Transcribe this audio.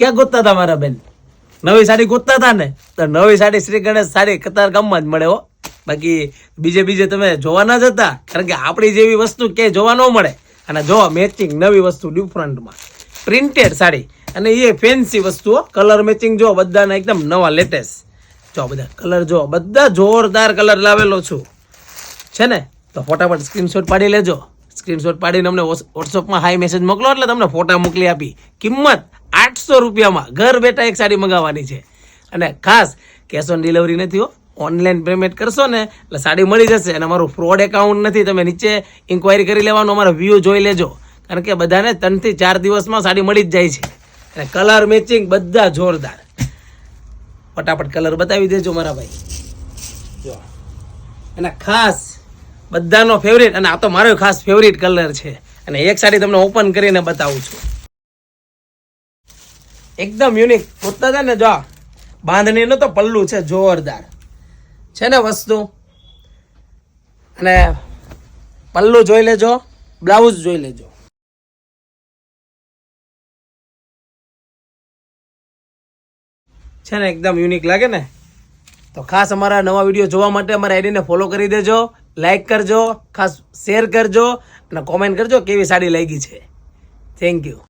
ક્યાં ગોતતા હતા મારા બેન? નવી સાડી ગોતતા હતા ને? તો નવી સાડી શ્રી ગણેશ સાડી કતારગામમાં જ મળે હો. બાકી બીજે તમે જોવા ના જતા, કારણ કે આપણી જેવી વસ્તુ ક્યાંય જોવા ન મળે. અને જો મેચિંગ નવી વસ્તુ ડિફરન્ટમાં પ્રિન્ટેડ સાડી, અને એ ફેન્સી વસ્તુઓ કલર મેચિંગ જો બધાના એકદમ નવા લેટેસ્ટ. જો બધા કલર જો બધા જોરદાર કલર લાવેલો છું છે ને. તો ફટાફટ સ્ક્રીનશોટ પાડી લેજો. સ્ક્રીનશોટ પાડીને અમને વોટ્સઅપમાં હાઈ મેસેજ મોકલો એટલે તમને ફોટા મોકલી આપી. કિંમત 800 રૂપિયામાં ઘર બેઠા એક સાડી મંગાવવાની છે. અને ખાસ કેશ ઓન ડિલિવરી નથી હો, ઓનલાઈન પેમેન્ટ કરશો ને એટલે સાડી મળી જશે. અને અમારું ફ્રોડ એકાઉન્ટ નથી, તમે નીચે ઇન્ક્વાયરી કરી લેવાનું, અમારા વ્યૂ જોઈ લેજો. કારણ કે બધાને 3 થી 4 દિવસમાં સાડી મળી જ જાય છે. અને કલર મેચિંગ બધા જોરદાર. ફટાફટ કલર બતાવી દેજો મારા ભાઈ. જો અને ખાસ બધાનો ફેવરિટ, અને આ તો મારો ખાસ ફેવરિટ કલર છે. અને એક સાડી તમને ઓપન કરીને બતાવું છું, એકદમ યુનિક. ગોતતા હતા ને? જો બાંધણીનો તો પલ્લું છે જોરદાર છે ને વસ્તુ. અને પલ્લું જોઈ લેજો, બ્લાઉઝ જોઈ લેજો. છે ને એકદમ યુનિક લાગે ને? તો ખાસ અમારા નવા વિડીયો જોવા માટે અમારા આઈડીને ફોલો કરી દેજો, લાઈક કરજો, ખાસ શેર કરજો અને કોમેન્ટ કરજો કેવી સાડી લાગી છે. Thank you.